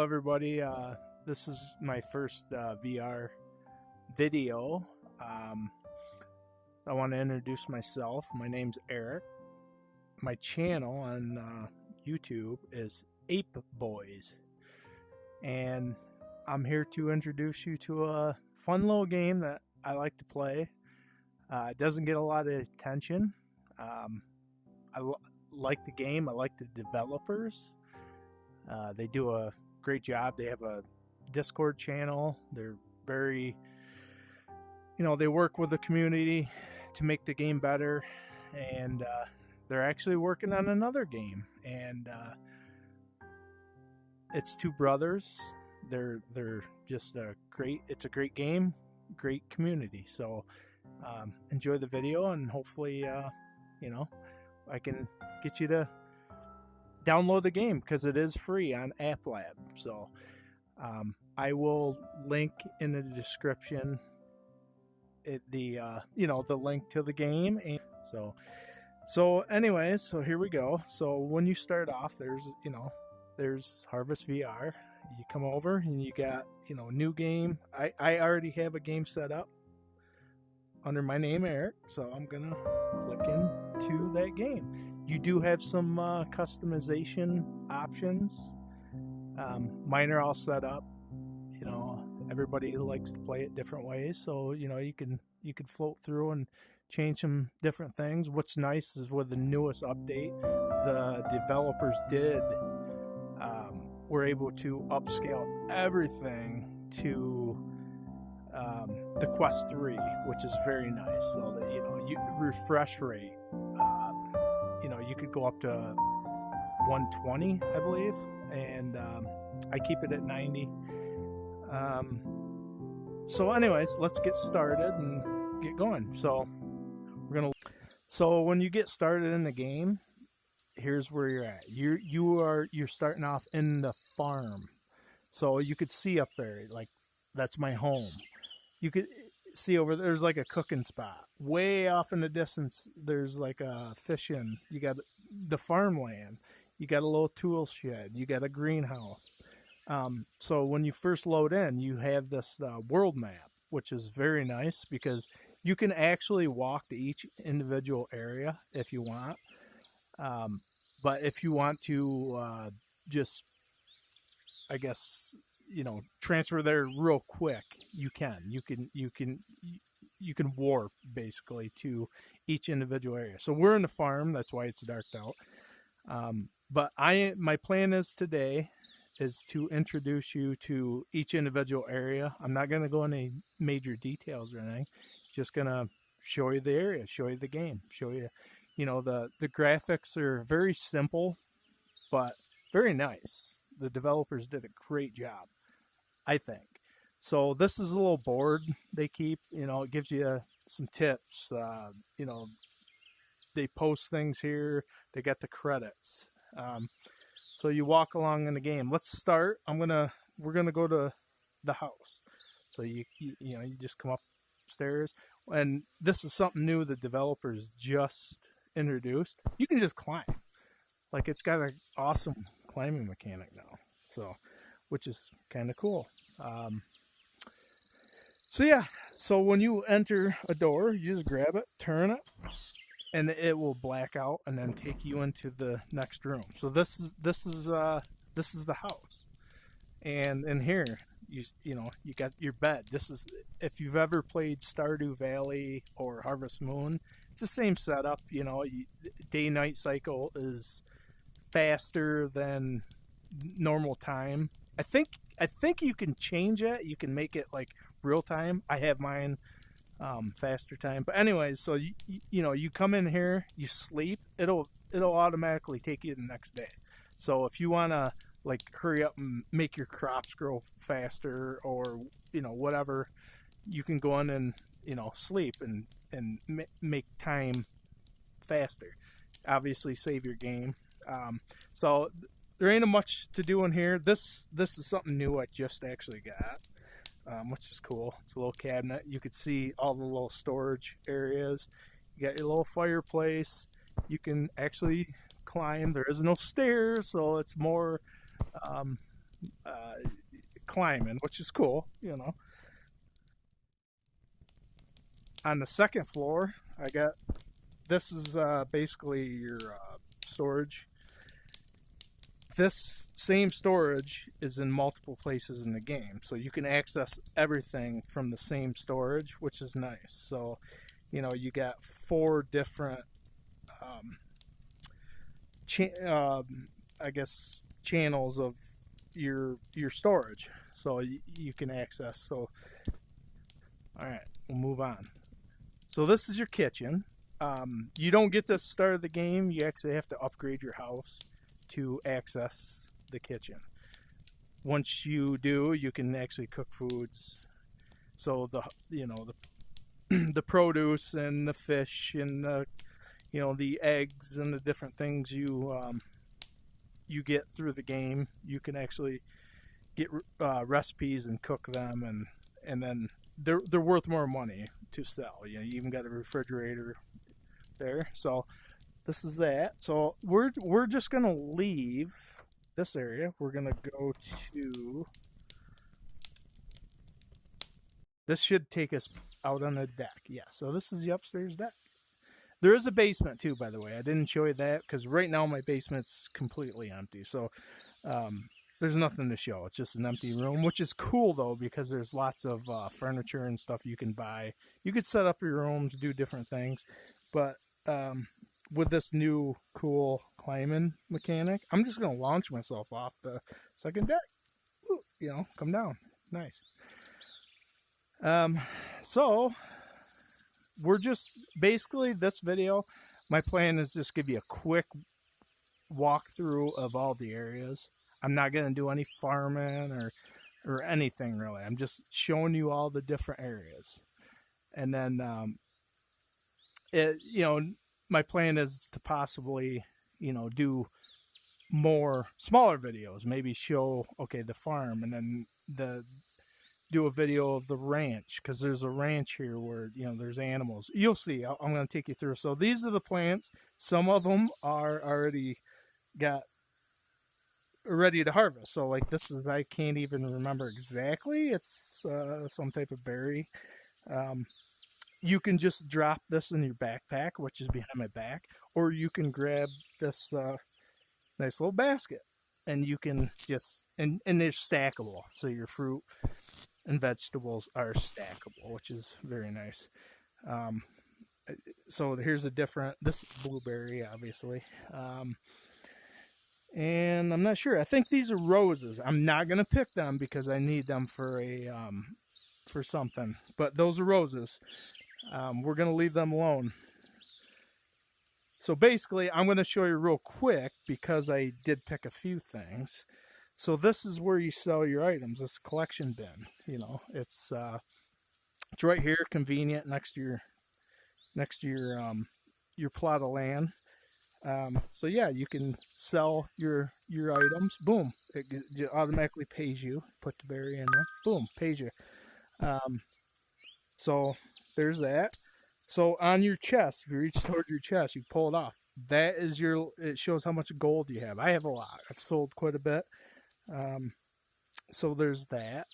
everybody. This is my first VR video. So I want to introduce myself. My name's Eric. My channel on YouTube is Ape Boys, and I'm here to introduce you to a fun little game that I like to play. It doesn't get a lot of attention. Like the game. I like the developers. They do a great job. They have a Discord channel. They're very, they work with the community to make the game better, and they're actually working on another game, and it's two brothers. They're just it's a great game, great community. So enjoy the video, and hopefully I can get you to download the game, because it is free on App Lab. So I will link in the description the link to the game. And so anyways, so here we go. So when you start off, there's Harvest VR. You come over and you got new game. I already have a game set up under my name, Eric, so I'm gonna click into that game. You do have some customization options. Mine are all set up. Everybody likes to play it different ways, so you can float through and change some different things. What's nice is with the newest update, the developers were able to upscale everything to the Quest 3, which is very nice. So that you refresh rate. You could go up to 120, I believe, and I keep it at 90. So anyways, let's get started and get going. So when you get started in the game, here's where you're at. You're starting off in the farm. So you could see up there, like, that's my home. You could see over there's like a cooking spot. Way off in the distance, there's like a fishing. You got the farmland. You got a little tool shed. You got a greenhouse. So when you first load in, you have this world map, which is very nice because you can actually walk to each individual area if you want. But if you want to just, I guess, transfer there real quick, you can. You can warp basically to each individual area. So we're in the farm. That's why it's darked out. But my plan today is to introduce you to each individual area. I'm not going to go into any major details or anything. Just going to show you the area, show you the game, show you, the graphics are very simple, but very nice. The developers did a great job, I think. So this is a little board they keep, it gives you some tips. They post things here. They got the credits. So you walk along in the game. Let's start. We're gonna go to the house. So you just come upstairs, and this is something new the developers just introduced. You can just climb. Like, it's got an awesome climbing mechanic now. So, which is kind of cool. So when you enter a door, you just grab it, turn it, and it will black out and then take you into the next room. So this is the house, and in here you got your bed. This is, if you've ever played Stardew Valley or Harvest Moon, it's the same setup. Day-night cycle is faster than normal time. I think you can change it. You can make it like real time. I have mine faster time. But anyways, so you come in here, you sleep, it'll automatically take you to the next day. So if you want to like hurry up and make your crops grow faster, or whatever, you can go in and sleep and make time faster. Obviously save your game. So there ain't much to do in here. This is something new I just actually got, which is cool. It's a little cabinet. You could see all the little storage areas. You got your little fireplace. You can actually climb. There is no stairs, so it's more climbing, which is cool, you know. On the second floor, I got this is basically your storage. This same storage is in multiple places in the game, so you can access everything from the same storage, which is nice. So, you know, you got 4 different, um, I guess, channels of your storage, so you can access. So, all right, we'll move on. So this is your kitchen. You don't get this start of the game. You actually have to upgrade your house to access the kitchen. Once you do, you can actually cook foods. So the the produce and the fish and the eggs and the different things you get through the game, you can actually get recipes and cook them, and then they're worth more money to sell. You even got a refrigerator there. So this is that. So we're just gonna leave this area. We're gonna go to this. Should take us out on the deck. Yeah. So this is the upstairs deck. There is a basement too, by the way. I didn't show you that because right now my basement's completely empty. So there's nothing to show. It's just an empty room, which is cool though because there's lots of furniture and stuff you can buy. You could set up your rooms, do different things, but with this new cool climbing mechanic, I'm just gonna launch myself off the second deck. Ooh, come down. Nice. So we're just basically this video. My plan is just give you a quick walkthrough of all the areas. I'm not gonna do any farming or anything really. I'm just showing you all the different areas, and then my plan is to possibly do more smaller videos. Maybe show the farm, and then do a video of the ranch, because there's a ranch here where there's animals. You'll see. I'm going to take you through. So these are the plants. Some of them are already got ready to harvest. So like this is, I can't even remember exactly. It's some type of berry. You can just drop this in your backpack, which is behind my back, or you can grab this nice little basket, and you can just and they're stackable. So your fruit and vegetables are stackable, which is very nice. So here's a different. This is blueberry, obviously, and I'm not sure. I think these are roses. I'm not gonna pick them because I need them for for something. But those are roses. We're gonna leave them alone. So basically, I'm gonna show you real quick because I did pick a few things. So this is where you sell your items. This collection bin, it's right here, convenient next to your plot of land. So yeah, you can sell your items. Boom, it automatically pays you. Put the berry in there. Boom, pays you. So there's that. So on your chest, if you reach towards your chest, you pull it off. That is it shows how much gold you have. I have a lot. I've sold quite a bit. So there's that.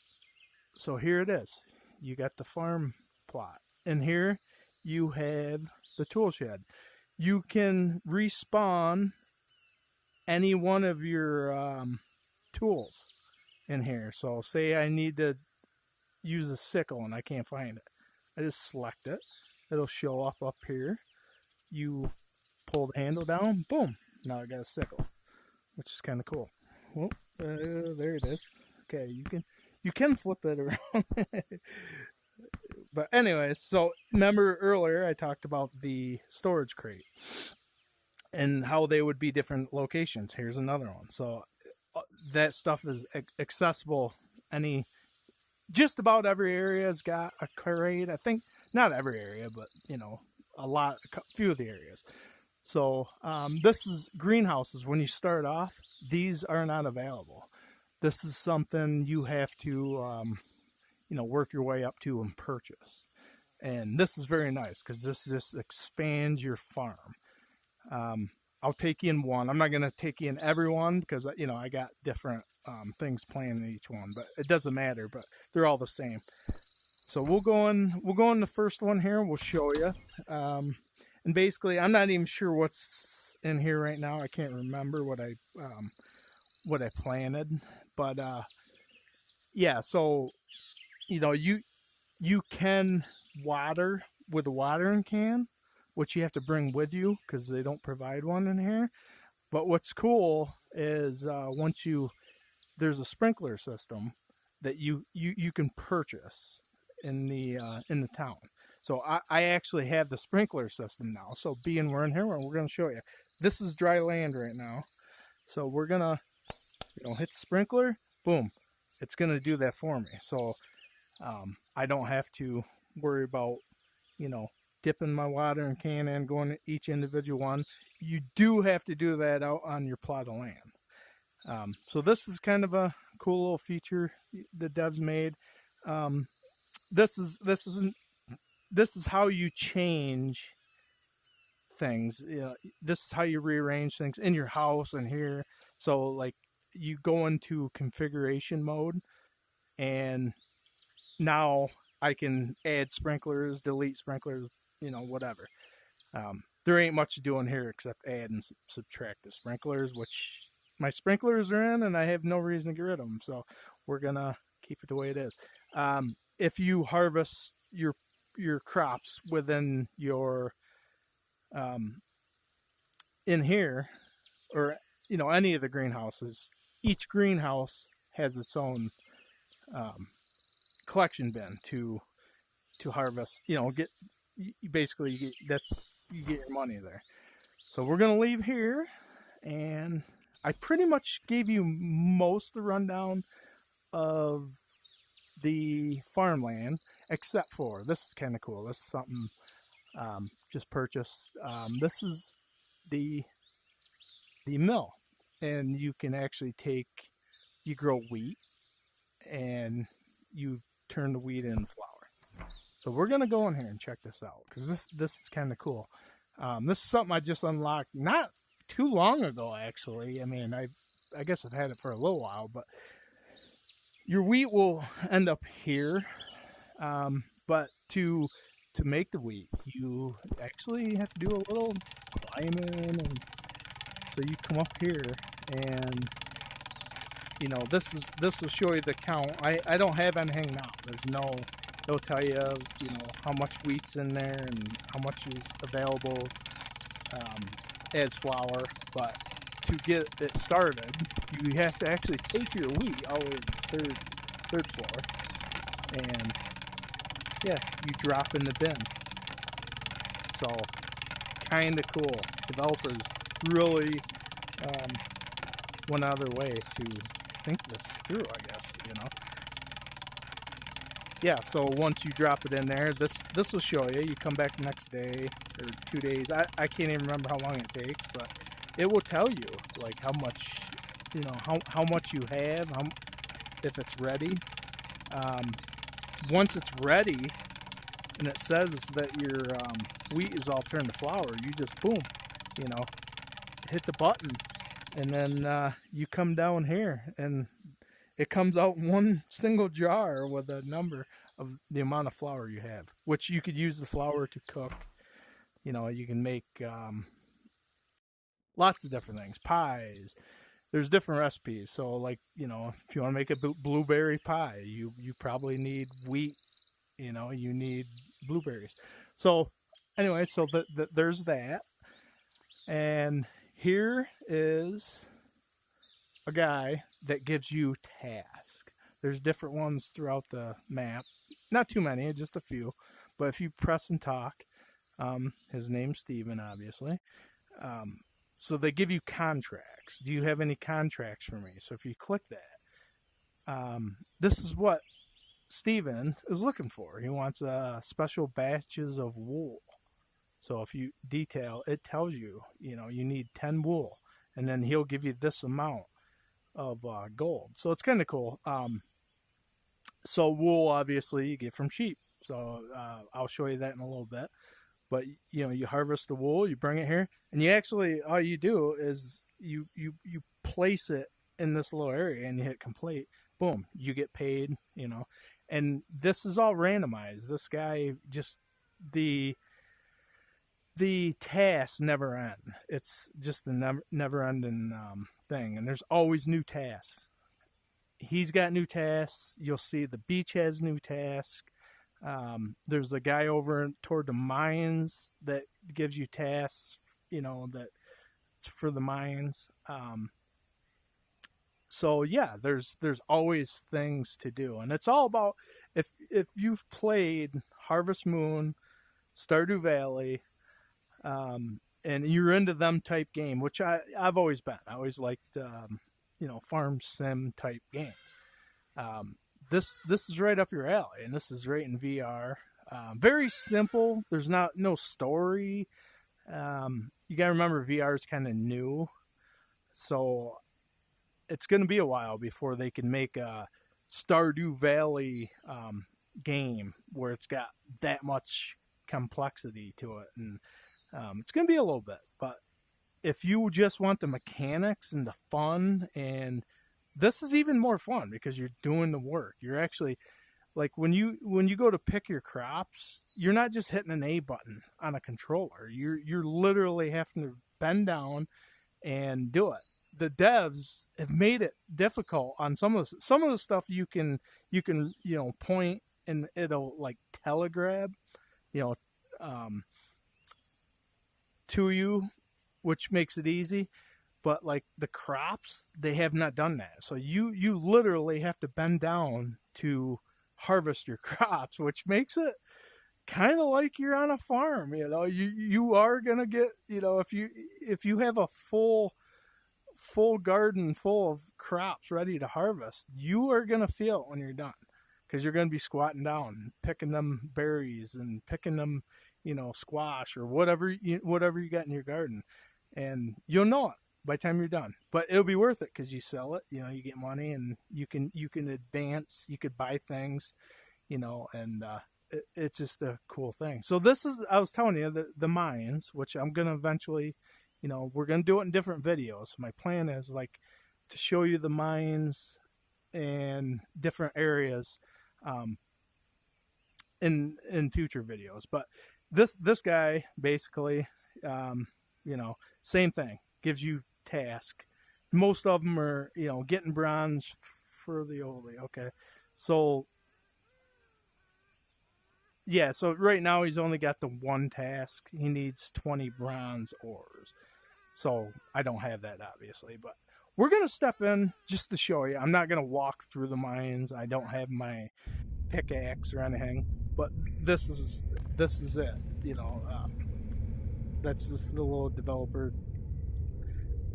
So here it is. You got the farm plot. And here you have the tool shed. You can respawn any one of your tools in here. So say I need to use a sickle and I can't find it. I just select it. It'll show up here. You pull the handle down. Boom. Now I got a sickle, which is kind of cool. Well, there it is. Okay, you can flip that around. But anyways, so remember earlier I talked about the storage crate and how they would be different locations. Here's another one. So that stuff is accessible. Just about every area's got a crate. I think not every area, but a few of the areas. So this is greenhouses. When you start off, these are not available. This is something you have to work your way up to and purchase. And this is very nice because this just expands your farm. I'll take in one. I'm not going to take in everyone because, you know, I got different things playing in each one, but it doesn't matter, but they're all the same. So we'll go in the first one here. We'll show you. And basically, I'm not even sure what's in here right now. I can't remember what I planted, but yeah. So you know, you can water with a watering can, which you have to bring with you because they don't provide one in here. But what's cool is there's a sprinkler system that you can purchase in the town. So I actually have the sprinkler system now. So being we're in here, we're going to show you. This is dry land right now. So we're going to, you know, hit the sprinkler, boom. It's going to do that for me. So I don't have to worry about, you know, dipping my watering can and going to each individual one. You do have to do that out on your plot of land. So this is kind of a cool little feature the devs made. This is how you change things. You know, this is how you rearrange things in your house and here. So like you go into configuration mode, and now I can add sprinklers, delete sprinklers, you know, whatever. There ain't much doing here except add and subtract the sprinklers, which my sprinklers are in, and I have no reason to get rid of them. So we're gonna keep it the way it is. If you harvest your crops within your in here, or you know, any of the greenhouses, each greenhouse has its own collection bin to harvest. You know, you get your money there. So we're gonna leave here, and I pretty much gave you most of the rundown of the farmland, except for this is kind of cool. This is something just purchased. This is the mill, and you can actually you grow wheat, and you turn the wheat into flour. So we're gonna go in here and check this out because this is kind of cool. This is something I just unlocked not too long ago, actually. I mean, I guess I've had it for a little while, but your wheat will end up here. But to make the wheat, you actually have to do a little climbing, and so you come up here, and you know, this will show you the count. I don't have anything now. They'll tell you, you know, how much wheat's in there and how much is available as flour. But to get it started, you have to actually take your wheat all the way to the third floor, and yeah, you drop in the bin. So kind of cool. Developers really went out of their way to think this through, I guess, you know. Yeah, so once you drop it in there, this will show you. You come back the next day or 2 days. I can't even remember how long it takes, but it will tell you like how much, you know, how much you have, if it's ready. Once it's ready and it says that your wheat is all turned to flour, you just boom, you know, hit the button, and then you come down here, and it comes out one single jar with a number of the amount of flour you have, which you could use the flour to cook. You know, you can make lots of different things, pies. There's different recipes. So, like, you know, if you want to make a blueberry pie, you probably need wheat. You know, you need blueberries. So, anyway, so there's that. And here is a guy that gives you tasks. There's different ones throughout the map. Not too many, just a few. But if you press and talk, his name's Steven, obviously. So they give you contracts. Do you have any contracts for me? So if you click that, this is what Steven is looking for. He wants special batches of wool. So if you detail, it tells you, you know, you need 10 wool, and then he'll give you this amount of gold. So it's kind of cool. So wool, obviously, you get from sheep. So I'll show you that in a little bit. But you harvest the wool, you bring it here, and you actually all you do is you place it in this little area, and you hit complete. Boom, you get paid. And this is all randomized. This guy just the tasks never end. It's just a never ending thing, and there's always new tasks. He's got new tasks. You'll see the beach has new tasks. There's a guy over toward the mines that gives you tasks, that it's for the mines. So yeah, there's always things to do, and it's all about if you've played Harvest Moon, Stardew Valley, and you're into them type game, which I've always been. I always liked farm sim type game. This is right up your alley, and this is right in VR. Very simple. There's no story. You gotta remember VR is kind of new, so it's going to be a while before they can make a Stardew Valley game where it's got that much complexity to it, and it's going to be a little bit. But if you just want the mechanics and the fun, and this is even more fun because you're doing the work. You're actually like when you go to pick your crops, you're not just hitting an A button on a controller. You're literally having to bend down and do it. The devs have made it difficult on some of the stuff. You can point and it'll like telegrab to you, which makes it easy. But like the crops, they have not done that. So you literally have to bend down to harvest your crops, which makes it kind of like you're on a farm. You are gonna get if you have a full garden full of crops ready to harvest, you are gonna feel it when you're done, because you're gonna be squatting down, picking them berries and picking them, squash or whatever you got in your garden, and you'll know it by the time you're done. But it'll be worth it because you sell it, you get money, and you can advance, you could buy things, and it's just a cool thing. So this is, I was telling you, the mines, which I'm gonna eventually, we're gonna do it in different videos. My plan is like to show you the mines and different areas in future videos. But this guy basically, same thing, gives you task. Most of them are, getting bronze for the oldie. Okay, so yeah, so right now he's only got the one task. He needs 20 bronze ores. So I don't have that, obviously, but we're going to step in just to show you. I'm not going to walk through the mines. I don't have my pickaxe or anything, but this is it. That's just the little developer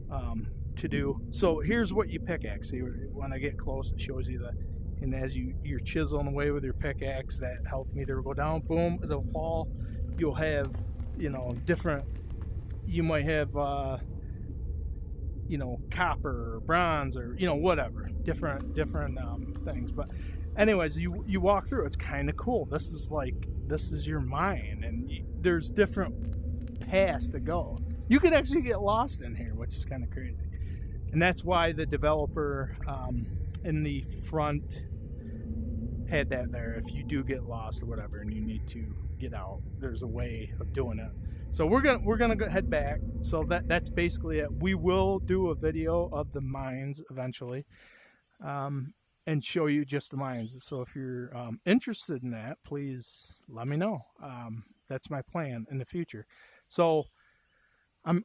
to do. So here's what you pickaxe. See, when I get close, it shows you and as you're chiseling away with your pickaxe, that health meter will go down. Boom, it'll fall. You'll have, different. You might have, copper or bronze or whatever, different things. But anyways, you walk through. It's kind of cool. This is your mine, and there's different paths to go. You could actually get lost in here, which is kind of crazy. And that's why the developer in the front had that there. If you do get lost or whatever and you need to get out, there's a way of doing it. So we're gonna go head back. So that's basically it. We will do a video of the mines eventually, and show you just the mines. So if you're interested in that, please let me know. That's my plan in the future. So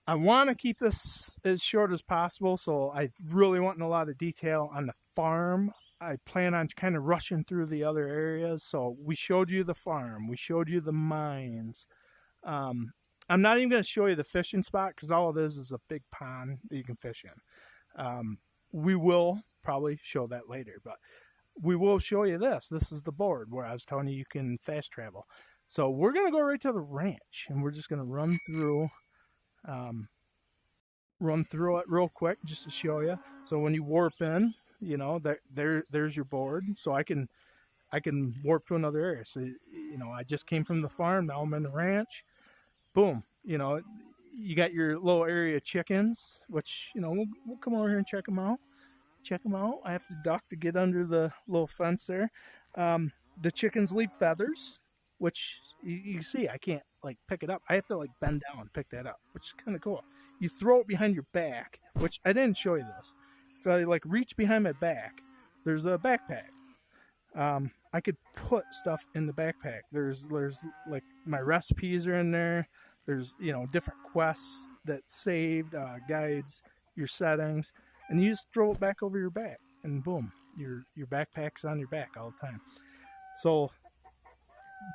I want to keep this as short as possible, so I really want a lot of detail on the farm. I plan on kind of rushing through the other areas. So we showed you the farm. We showed you the mines. I'm not even going to show you the fishing spot because all it is a big pond that you can fish in. We will probably show that later, but we will show you this. This is the board where I was telling you can fast travel. So we're going to go right to the ranch, and we're just going to run through it real quick just to show you. So when you warp in, there's your board. So I can warp to another area. So I just came from the farm, now I'm in the ranch. boom, you know, you got your little area of chickens, which, you know, we'll come over here and check them out. Check them out. I have to duck to get under the little fence there. The chickens leave feathers, which you see, I can't like pick it up. I have to like bend down and pick that up, which is kind of cool. You throw it behind your back, which I didn't show you this. If I like reach behind my back, there's a backpack. I could put stuff in the backpack. There's like my recipes are in there. There's, you know, different quests that saved, guides, your settings, and you just throw it back over your back, and boom, your backpack's on your back all the time. So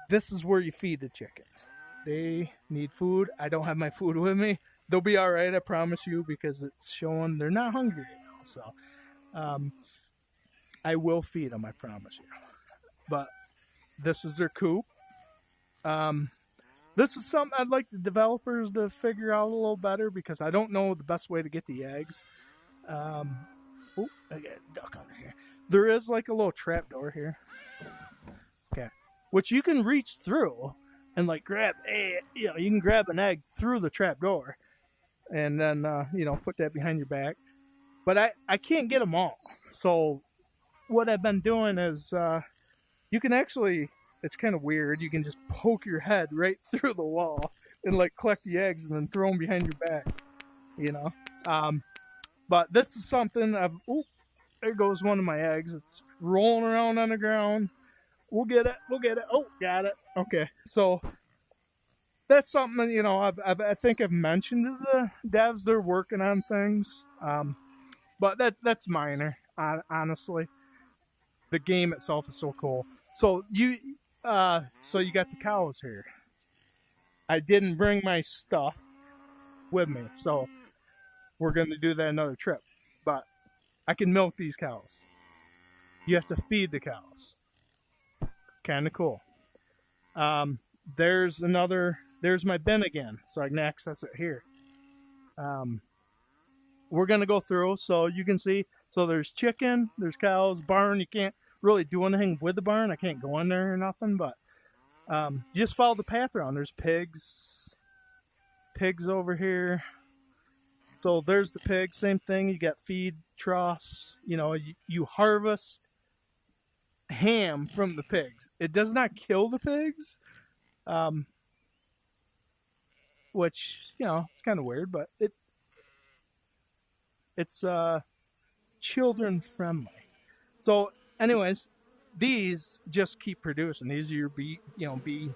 this is where you feed the chickens. They need food. I don't have my food with me. They'll be all right, I promise you, because it's showing they're not hungry right now. So I will feed them, I promise you. But this is their coop. This is something I'd like the developers to figure out a little better, because I don't know the best way to get the eggs. Oh, I got a duck under here. There is like a little trap door here. Okay. Which you can reach through and like grab you know, you can grab an egg through the trap door and then, you know, put that behind your back. But I can't get them all. So what I've been doing is, you can actually, it's kind of weird. You can just poke your head right through the wall and like collect the eggs and then throw them behind your back, you know? But this is something there goes one of my eggs. It's rolling around on the ground. We'll get it. Oh, got it. Okay. So that's something, you know, I think I've mentioned to the devs. They're working on things. But that's minor, honestly. The game itself is so cool. So you got the cows here. I didn't bring my stuff with me, so we're going to do that another trip. But I can milk these cows. You have to feed the cows. Kind of cool. There's my bin again, so I can access it here. We're going to go through so you can see. So there's chicken, there's cows, barn. You can't really do anything with the barn. I can't go in there or nothing, but you just follow the path around. There's pigs over here. So there's the pig, same thing. You got feed troughs. You know, you harvest ham from the pigs. It does not kill the pigs, which, you know, it's kind of weird, but it's children friendly. So anyways, these just keep producing. These are your beehives,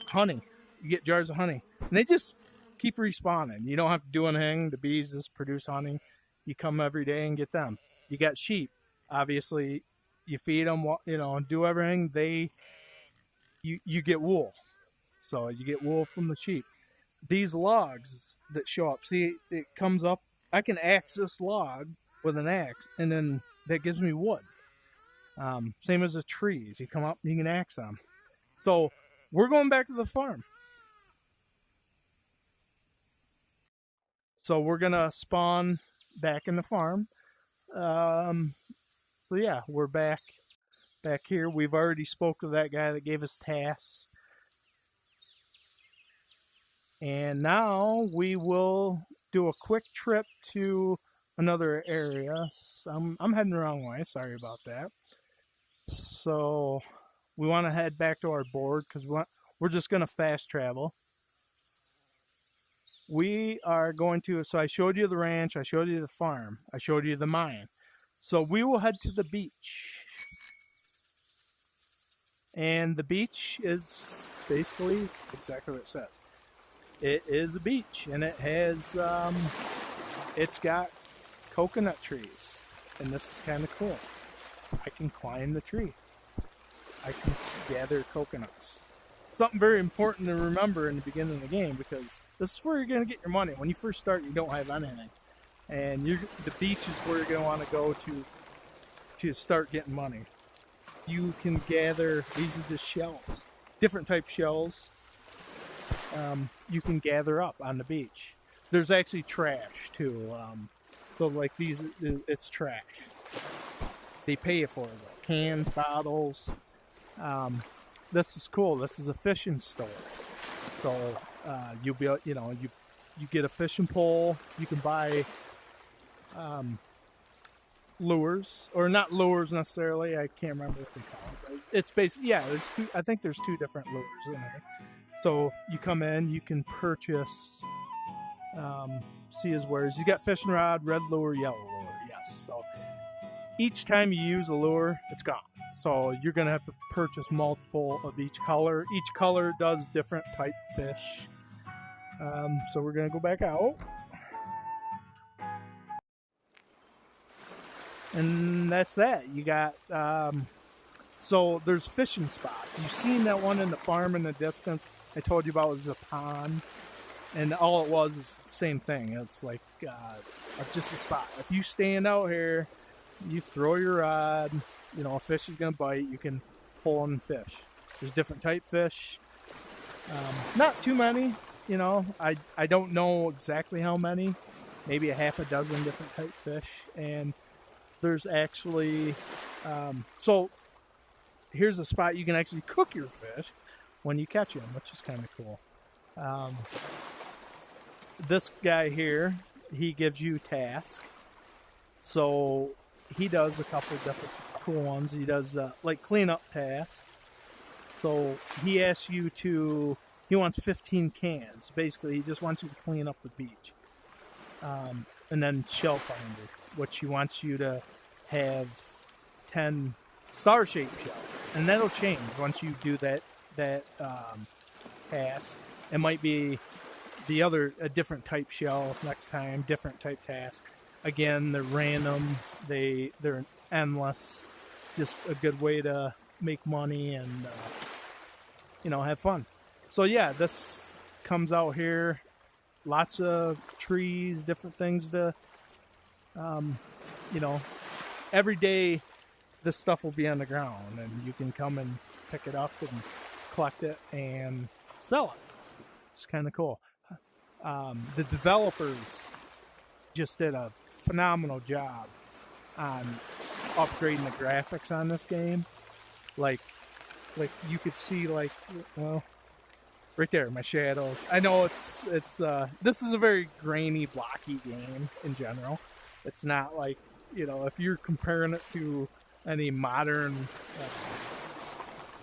honey. You get jars of honey, and they just keep respawning. You don't have to do anything. The bees just produce honey. You come every day and get them. You got sheep. Obviously, you feed them, you know, and do everything. You get wool. So you get wool from the sheep. These logs that show up, see, it comes up. I can axe this log with an axe, and then that gives me wood. Same as the trees. You come up, you can axe them. So we're going back to the farm. So we're gonna spawn back in the farm. So yeah, we're back here. We've already spoke to that guy that gave us tasks. And now we will do a quick trip to another area. I'm heading the wrong way. Sorry about that. So we want to head back to our board because we're just going to fast travel. We are going to, so I showed you the ranch, I showed you the farm, I showed you the mine. So we will head to the beach. And the beach is basically exactly what it says. It is a beach, and it has, it's got coconut trees. And this is kind of cool. I can climb the tree. I can gather coconuts. Something very important to remember in the beginning of the game, because this is where you're going to get your money. When you first start, you don't have anything. And the beach is where you're going to want to go to start getting money. You can gather, these are just shells, different type shells. You can gather up on the beach. There's actually trash too. So like these, it's trash. They pay you for it, like cans, bottles. This is cool. This is a fishing store. So You'll be, you get a fishing pole. You can buy lures, or not lures necessarily. I can't remember what they call it. But it's basically, yeah. There's two. I think there's two different lures in there. So you come in, you can purchase. See his wares. You got fishing rod, red lure, yellow lure. Yes. So each time you use a lure, it's gone. So you're gonna have to purchase multiple of each color. Each color does different type fish. So we're gonna go back out. And that's that. You got, so there's fishing spots. You've seen that one in the farm in the distance I told you about was a pond. And all it was is the same thing. It's like just a spot. If you stand out here, you throw your rod, a fish is going to bite. You can pull and fish. There's different type fish. Not too many, I don't know exactly how many. Maybe a half a dozen different type fish. And there's actually, so here's a spot you can actually cook your fish when you catch them, which is kind of cool. This guy here, he gives you tasks. So he does a couple of different cool ones. He does like cleanup tasks. So he asks you he wants 15 cans. Basically, he just wants you to clean up the beach. And then shell finder, which he wants you to have 10 star-shaped shells. And that'll change once you do that task. It might be a different type shell next time, different type task. Again, they're random. They're endless. Just a good way to make money and have fun. So yeah, this comes out here. Lots of trees, different things to, every day this stuff will be on the ground and you can come and pick it up and collect it and sell it. It's kind of cool. The developers just did a phenomenal job on upgrading the graphics on this game. Like you could see, right there, my shadows. I know it's this is a very grainy, blocky game in general. It's not like, if you're comparing it to any modern,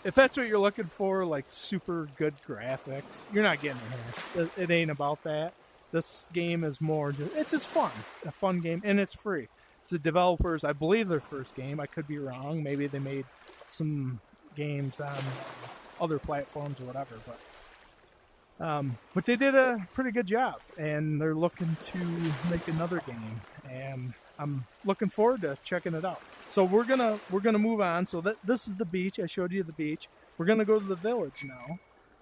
if that's what you're looking for, like super good graphics, you're not getting it here. It ain't about that. This game is more it's just fun. A fun game, and it's free. It's the developers, I believe, their first game. I could be wrong. Maybe they made some games on other platforms or whatever, but they did a pretty good job, and they're looking to make another game, and I'm looking forward to checking it out. So we're gonna move on. So this is the beach. I showed you the beach. We're gonna go to the village now,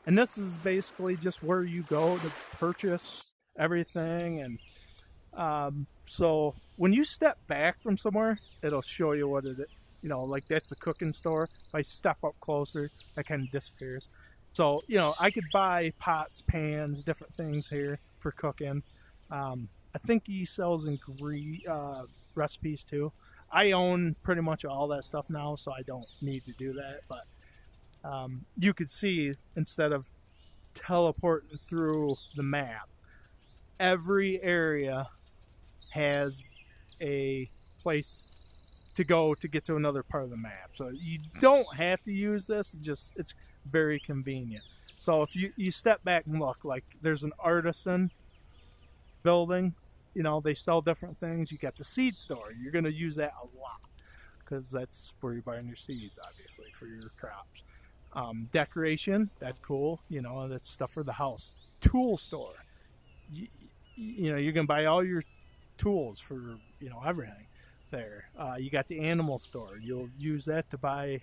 and this is basically just where you go to purchase everything. And so when you step back from somewhere, it'll show you what it is. Like that's a cooking store. If I step up closer, that kind of disappears. So, I could buy pots, pans, different things here for cooking. I think he sells recipes too. I own pretty much all that stuff now, so I don't need to do that. But you could see, instead of teleporting through the map, every area has a place to go to get to another part of the map. So you don't have to use this. It's very convenient. So if you step back and look, like there's an artisan building, they sell different things. You got the seed store. You're going to use that a lot because that's where you're buying your seeds, obviously, for your crops. Decoration, that's cool. That's stuff for the house. Tool store. You can buy all your tools for, everything there. You got the animal store. You'll use that to buy,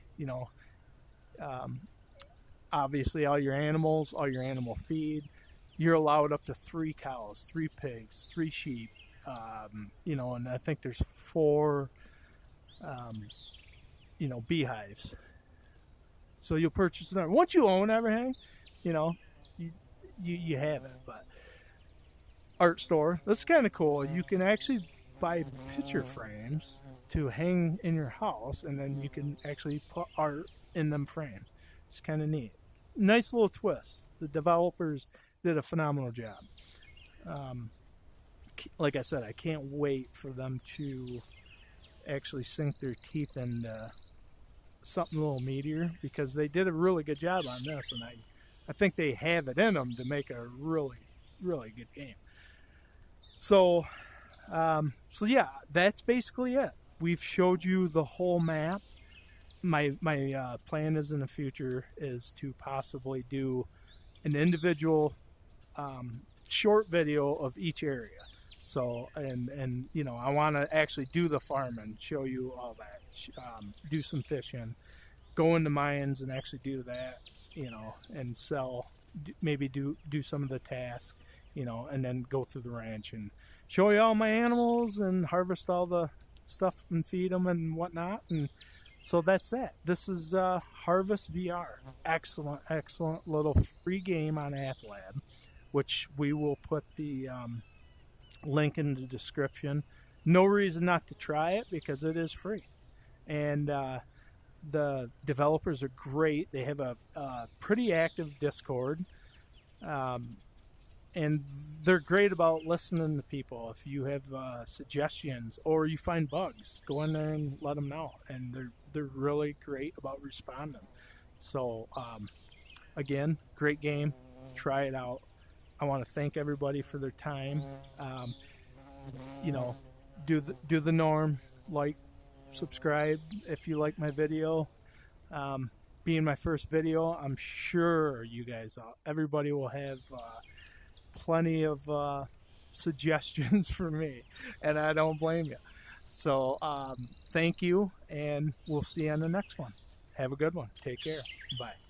obviously all your animals, all your animal feed. You're allowed up to 3 cows, 3 pigs, 3 sheep, and I think there's 4, beehives. So you'll purchase them. Once you own everything, you have it. But art store, that's kind of cool. You can actually buy picture frames to hang in your house, and then you can actually put art in them frames. It's kind of neat. Nice little twist. The developers did a phenomenal job. Like I said, I can't wait for them to actually sink their teeth into something a little meatier, because they did a really good job on this, and I think they have it in them to make a really, really good game. So yeah, that's basically it. We've showed you the whole map. My plan is in the future is to possibly do an individual short video of each area. So, and you know, I want to actually do the farming, show you all that, do some fishing, go into mines and actually do that, you know, and sell, maybe do some of the tasks, you know, and then go through the ranch and show you all my animals and harvest all the stuff and feed them and whatnot. And so that's that. This is Harvest VR. Excellent little free game on AppLab, which we will put the link in the description. No reason not to try it, because it is free. And the developers are great. They have a pretty active Discord. And they're great about listening to people. If you have suggestions or you find bugs, go in there and let them know. And they're really great about responding. So, again, great game. Try it out. I want to thank everybody for their time. You know, do the norm. Like, subscribe if you like my video. Being my first video, I'm sure you guys, everybody will have plenty of suggestions for me, and I don't blame you. So thank you, and we'll see you on the next one. Have a good one. Take care. Bye.